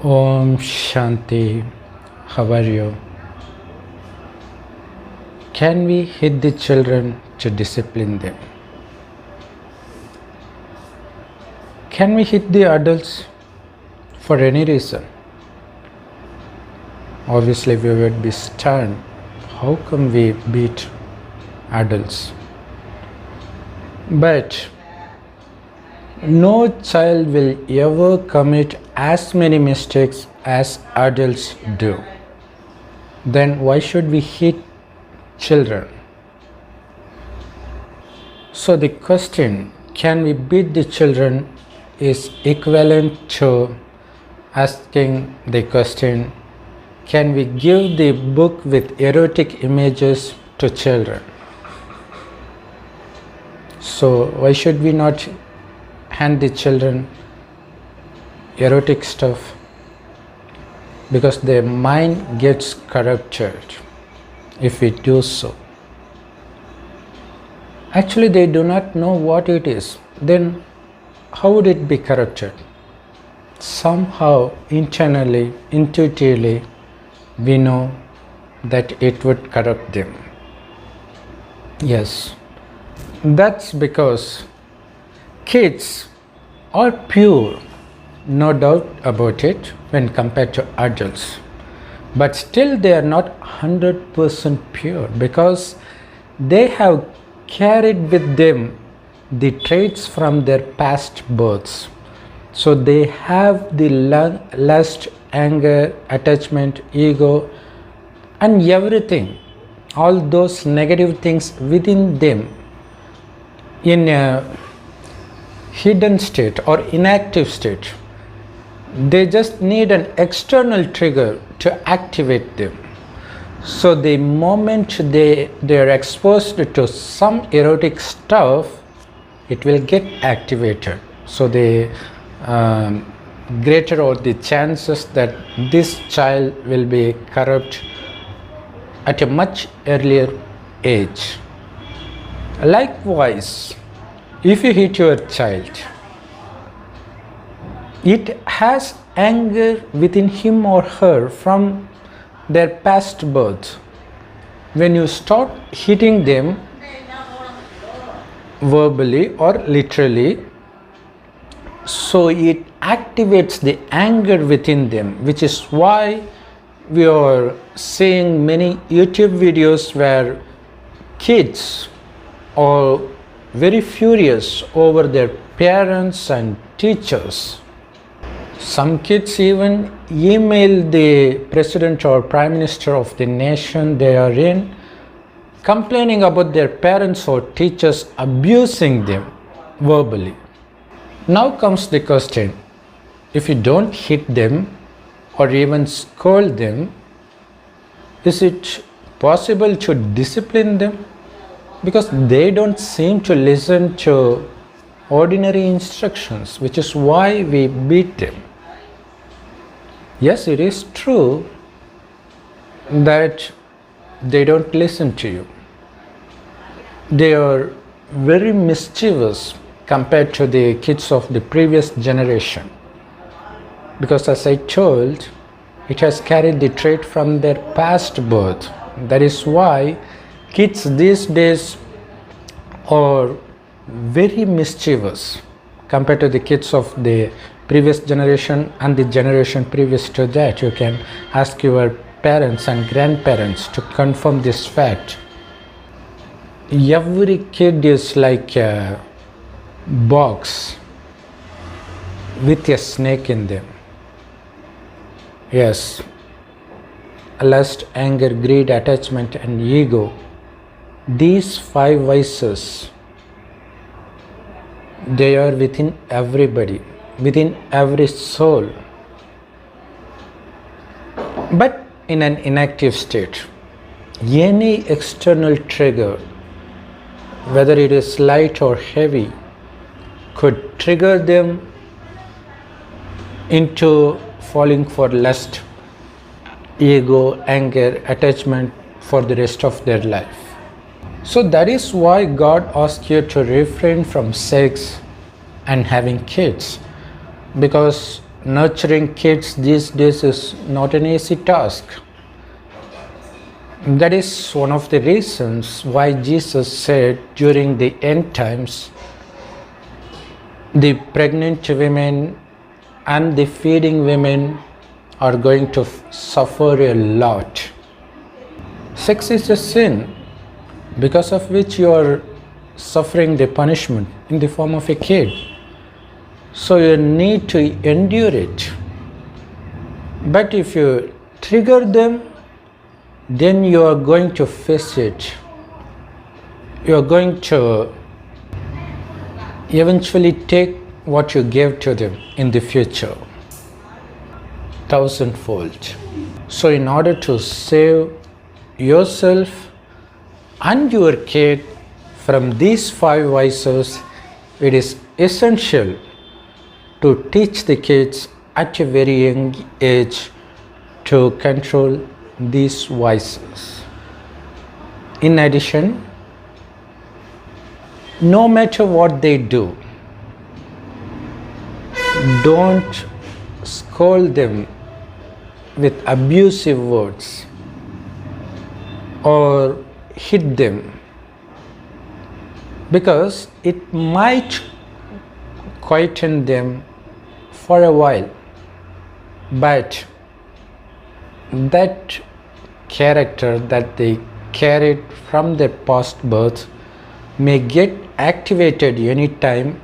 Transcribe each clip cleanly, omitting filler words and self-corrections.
Om Shanti. How are you? Can we hit the children to discipline them? Can we hit the adults for any reason? Obviously, we would be stunned. How come we beat adults? But no child will ever commit as many mistakes as adults do. Then why should we hit children? So the question, can we beat the children, is equivalent to asking the question, can we give the book with erotic images to children? So why should we not hand the children erotic stuff? Because their mind gets corrupted if we do so. Actually, they do not know what it is. Then how would it be corrupted? Somehow, internally, intuitively, we know that it would corrupt them. Yes, that's because kids are pure, no doubt about it, when compared to adults. But still they are not 100% pure because they have carried with them the traits from their past births. So they have the lust, anger, attachment, ego, and everything, all those negative things within them in a hidden state or inactive state. They just need an external trigger to activate them. So the moment they are exposed to some erotic stuff, it will get activated. So the greater are the chances that this child will be corrupt at a much earlier age. Likewise, if you hit your child, it has anger within him or her from their past birth. When you start hitting them verbally or literally, so it activates the anger within them, which is why we are seeing many YouTube videos where kids are very furious over their parents and teachers. Some kids even email the president or prime minister of the nation they are in, complaining about their parents or teachers abusing them verbally. Now comes the question, if you don't hit them or even scold them, is it possible to discipline them? Because they don't seem to listen to ordinary instructions, which is why we beat them. Yes, it is true that they don't listen to you. They are very mischievous compared to the kids of the previous generation. Because as I told, it has carried the trait from their past birth. That is why kids these days are very mischievous compared to the kids of the previous generation and the generation previous to that. You can ask your parents and grandparents to confirm this fact. Every kid is like a box with a snake in them. Yes, lust, anger, greed, attachment, and ego. These 5 vices, they are within everybody, within every soul, but in an inactive state. Any external trigger, whether it is light or heavy, could trigger them into falling for lust, ego, anger, attachment for the rest of their life. So that is why God asked you to refrain from sex and having kids, because nurturing kids these days is not an easy task. That is one of the reasons why Jesus said during the end times, the pregnant women and the feeding women are going to suffer a lot. Sex is a sin because of which you are suffering the punishment in the form of a kid. So you need to endure it. But if you trigger them, then you are going to face it. You are going to eventually take what you gave to them in the future, thousandfold. So in order to save yourself and your kid from these 5 vices, it is essential to teach the kids at a very young age to control these vices. In addition, no matter what they do, don't scold them with abusive words or hit them, because it might quieten them for a while, but that character that they carried from their past birth may get activated anytime,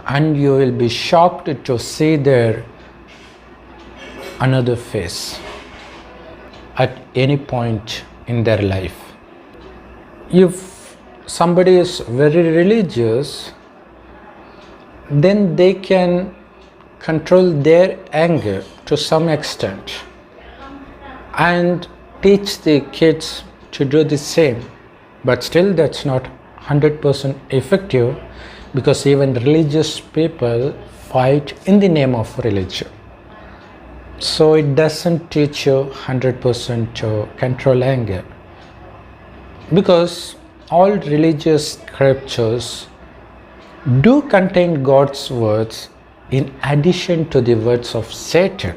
and you will be shocked to see their another face at any point in their life. If somebody is very religious, then they can control their anger to some extent and teach the kids to do the same. But still that's not 100% effective, because even religious people fight in the name of religion. So it doesn't teach you 100% to control anger, because all religious scriptures do contain God's words in addition to the words of Satan.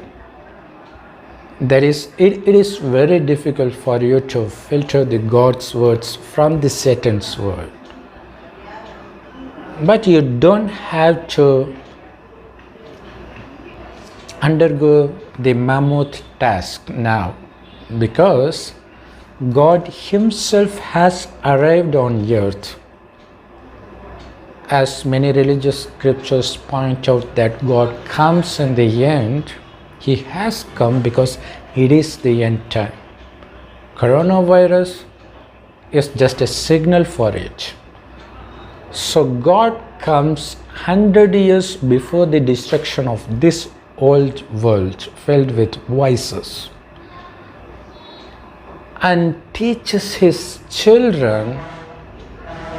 That is, it is very difficult for you to filter the God's words from the Satan's word. But you don't have to undergo the mammoth task now, because God Himself has arrived on earth. As many religious scriptures point out that God comes in the end, He has come because it is the end time. Coronavirus is just a signal for it. So God comes 100 years before the destruction of this old world filled with vices, and teaches His children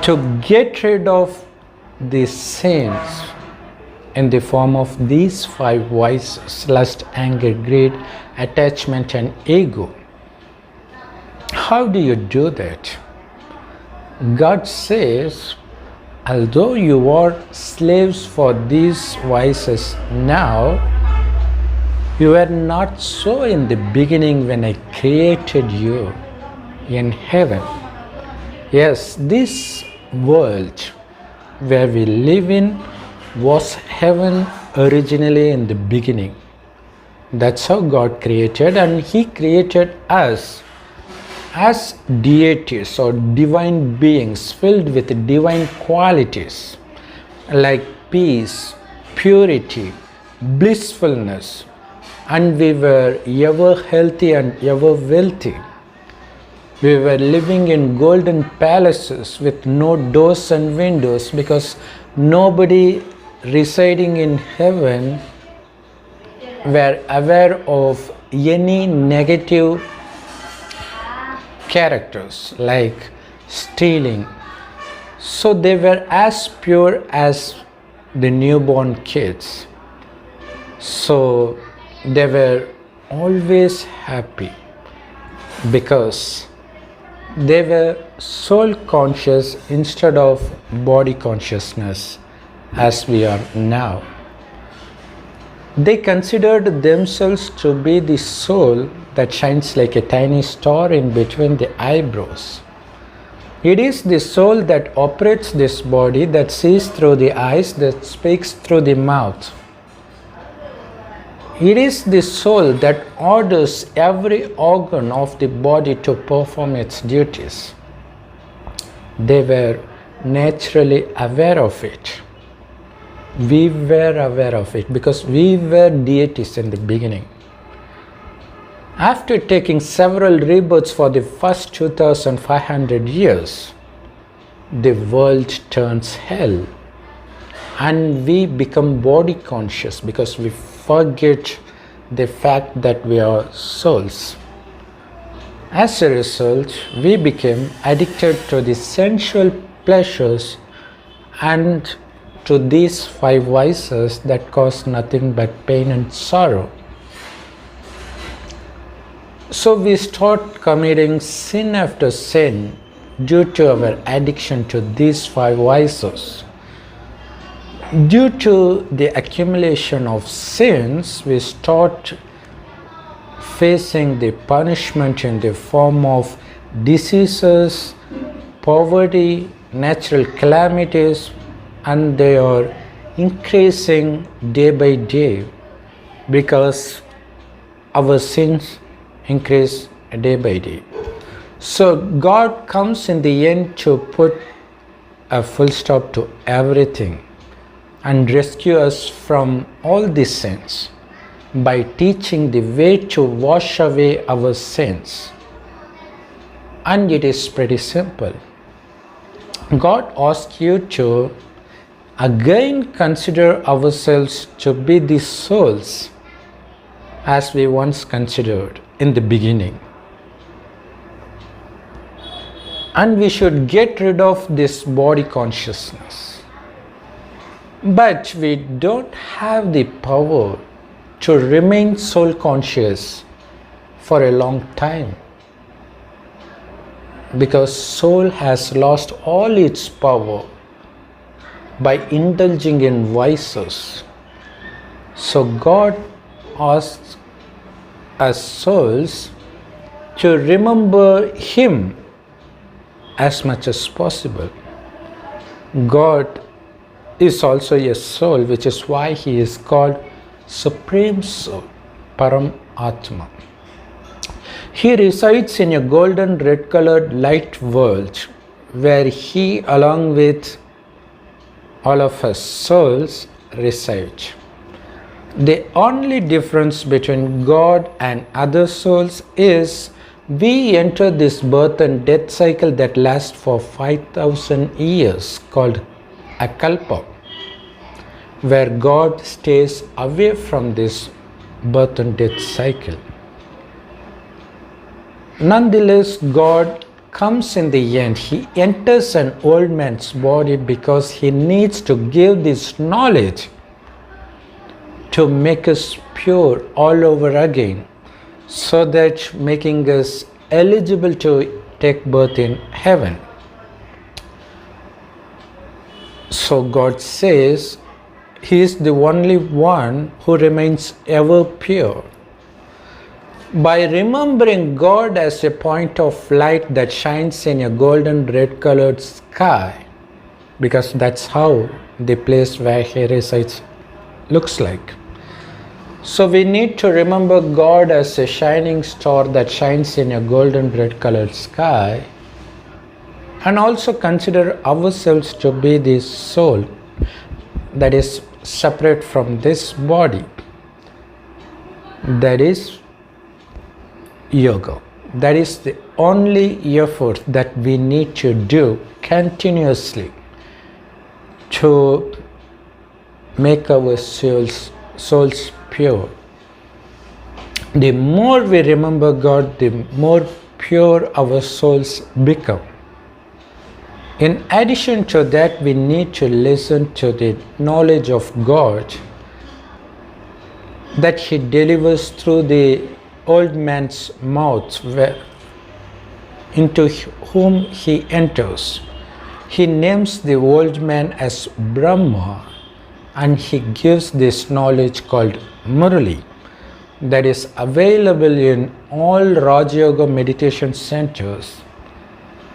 to get rid of these sins in the form of these 5 vices: lust, anger, greed, attachment, and ego. How do you do that? God says, although you are slaves for these vices now, you were not so in the beginning when I created you in heaven. Yes, this world where we live in was heaven originally in the beginning. That's how God created, and He created us as deities or divine beings filled with divine qualities like peace, purity, blissfulness, and we were ever healthy and ever wealthy. We were living in golden palaces with no doors and windows, because nobody residing in heaven were aware of any negative characters like stealing. So they were as pure as the newborn kids. So they were always happy because they were soul conscious instead of body consciousness as we are now. They considered themselves to be the soul that shines like a tiny star in between the eyebrows. It is the soul that operates this body, that sees through the eyes, that speaks through the mouth. It is the soul that orders every organ of the body to perform its duties. They were naturally aware of it. We were aware of it because we were deities in the beginning. After taking several rebirths for the first 2500 years, the world turns hell and we become body conscious because we forget the fact that we are souls. As a result, we became addicted to the sensual pleasures and to these 5 vices that cause nothing but pain and sorrow. So we start committing sin after sin due to our addiction to these 5 vices. Due to the accumulation of sins, we start facing the punishment in the form of diseases, poverty, natural calamities, and they are increasing day by day because our sins increase day by day. So God comes in the end to put a full stop to everything and rescue us from all these sins by teaching the way to wash away our sins. And it is pretty simple. God asks you to again consider ourselves to be the souls as we once considered in the beginning. And we should get rid of this body consciousness. But we don't have the power to remain soul conscious for a long time because soul has lost all its power by indulging in vices. So God asks us souls to remember Him as much as possible. God is also a soul, which is why He is called Supreme Soul, Param Atma. He resides in a golden red colored light world where He, along with all of us souls, reside. The only difference between God and other souls is we enter this birth and death cycle that lasts for 5,000 years called a kalpa, where God stays away from this birth and death cycle. Nonetheless, God comes in the end. He enters an old man's body because He needs to give this knowledge to make us pure all over again, so that making us eligible to take birth in heaven. So God says He is the only one who remains ever pure. By remembering God as a point of light that shines in a golden red colored sky, because that's how the place where He resides looks like. So we need to remember God as a shining star that shines in a golden red colored sky, and also consider ourselves to be the soul that is separate from this body. That is yoga. That is the only effort that we need to do continuously to make our souls pure. The more we remember God, the more pure our souls become. In addition to that, we need to listen to the knowledge of God that He delivers through the old man's mouth, into whom He enters. He names the old man as Brahma, and He gives this knowledge called Murli, that is available in all Raj Yoga meditation centers,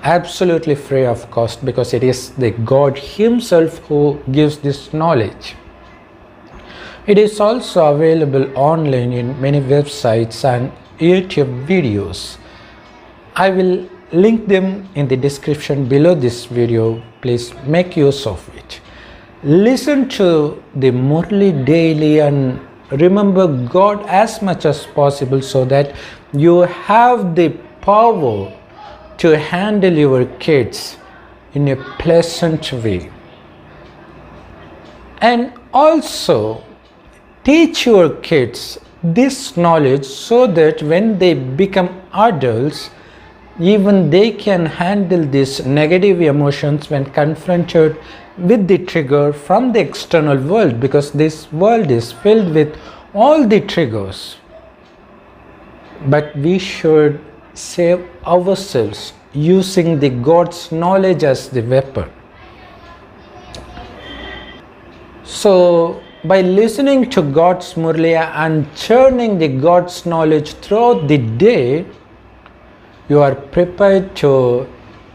absolutely free of cost, because it is the God Himself who gives this knowledge. It is also available online in many websites and YouTube videos. I will link them in the description below this video. Please make use of it. Listen to the Murli daily and remember God as much as possible, so that you have the power to handle your kids in a pleasant way. And also teach your kids this knowledge, so that when they become adults, even they can handle these negative emotions when confronted with the trigger from the external world, because this world is filled with all the triggers. But we should save ourselves using the God's knowledge as the weapon. So by listening to God's Murli and churning the God's knowledge throughout the day, you are prepared to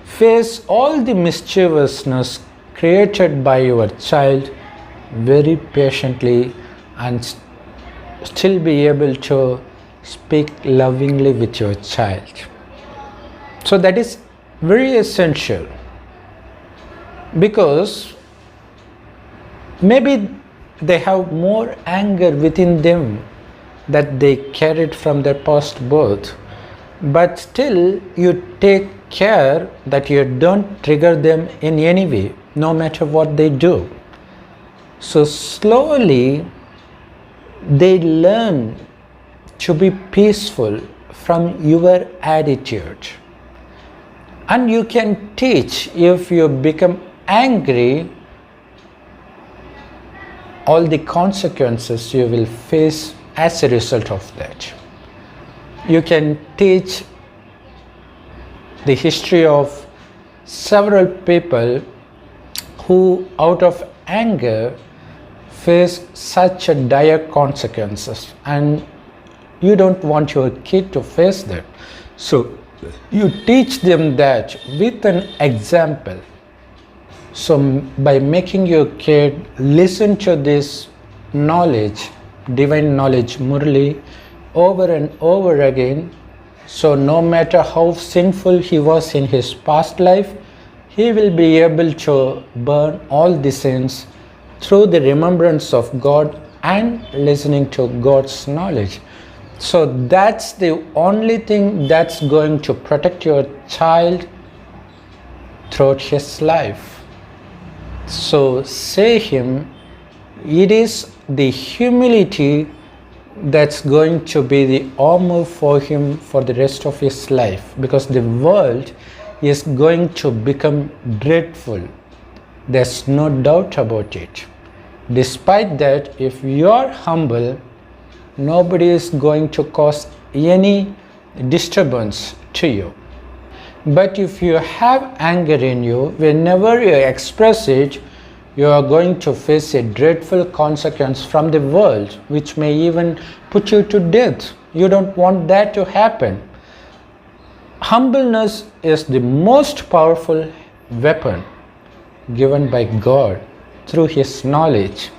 face all the mischievousness created by your child very patiently, and still be able to speak lovingly with your child. So that is very essential, because maybe they have more anger within them that they carried from their past birth, but still you take care that you don't trigger them in any way, no matter what they do. So slowly they learn to be peaceful from your attitude. And you can teach, if you become angry, all the consequences you will face as a result of that. You can teach the history of several people who out of anger face such a dire consequences, and you don't want your kid to face that. So you teach them that with an example. So by making your kid listen to this knowledge, divine knowledge, Murli, over and over again, so no matter how sinful he was in his past life, he will be able to burn all the sins through the remembrance of God and listening to God's knowledge. So that's the only thing that's going to protect your child throughout his life. So say him, it is the humility that's going to be the armor for him for the rest of his life, because the world is going to become dreadful. There's no doubt about it. Despite that, if you are humble, nobody is going to cause any disturbance to you. But if you have anger in you, whenever you express it, you are going to face a dreadful consequence from the world, which may even put you to death. You don't want that to happen. Humbleness is the most powerful weapon given by God through His knowledge.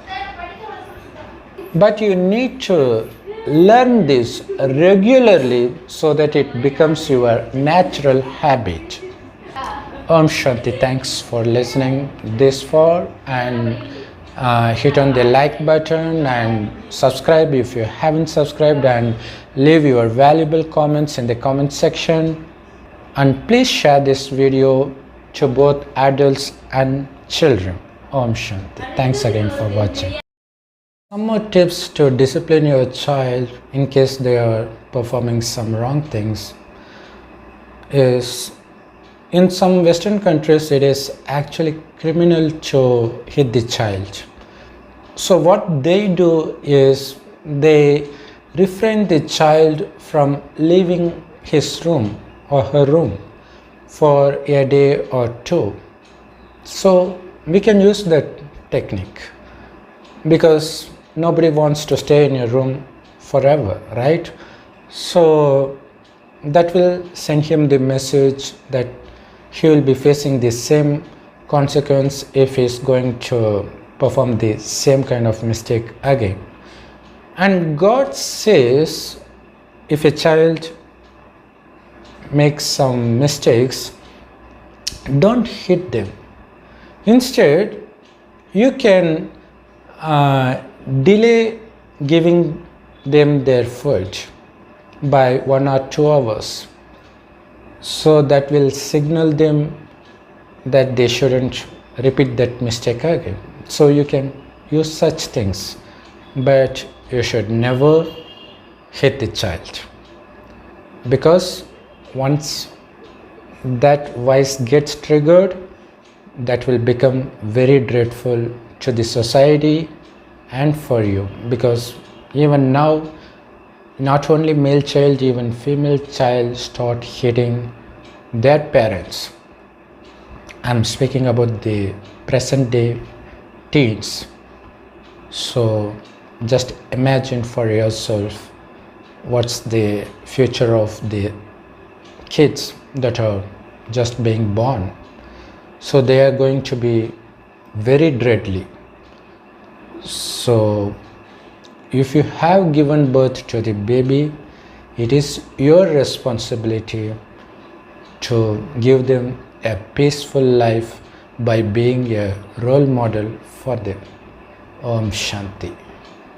But you need to learn this regularly so that it becomes your natural habit. Om Shanti. Thanks for listening this far, and hit on the like button and subscribe if you haven't subscribed, and leave your valuable comments in the comment section, and please share this video to both adults and children. Om Shanti. Thanks again for watching. Some more tips to discipline your child in case they are performing some wrong things is, in some Western countries, it is actually criminal to hit the child. So what they do is they refrain the child from leaving his room or her room for a day or two. So we can use that technique, because nobody wants to stay in your room forever, right? So that will send him the message that he will be facing the same consequence if he is going to perform the same kind of mistake again. And God says, if a child makes some mistakes, don't hit them. Instead, you can delay giving them their food by 1 or 2 hours. So that will signal them that they shouldn't repeat that mistake again. So you can use such things, but you should never hit the child, because once that vice gets triggered, that will become very dreadful to the society and for you, because even now not only male child, even female child start hitting their parents. I'm speaking about the present day teens. So just imagine for yourself what's the future of the kids that are just being born. So they are going to be very dreadly. So if you have given birth to the baby, it is your responsibility to give them a peaceful life by being a role model for them. Om Shanti.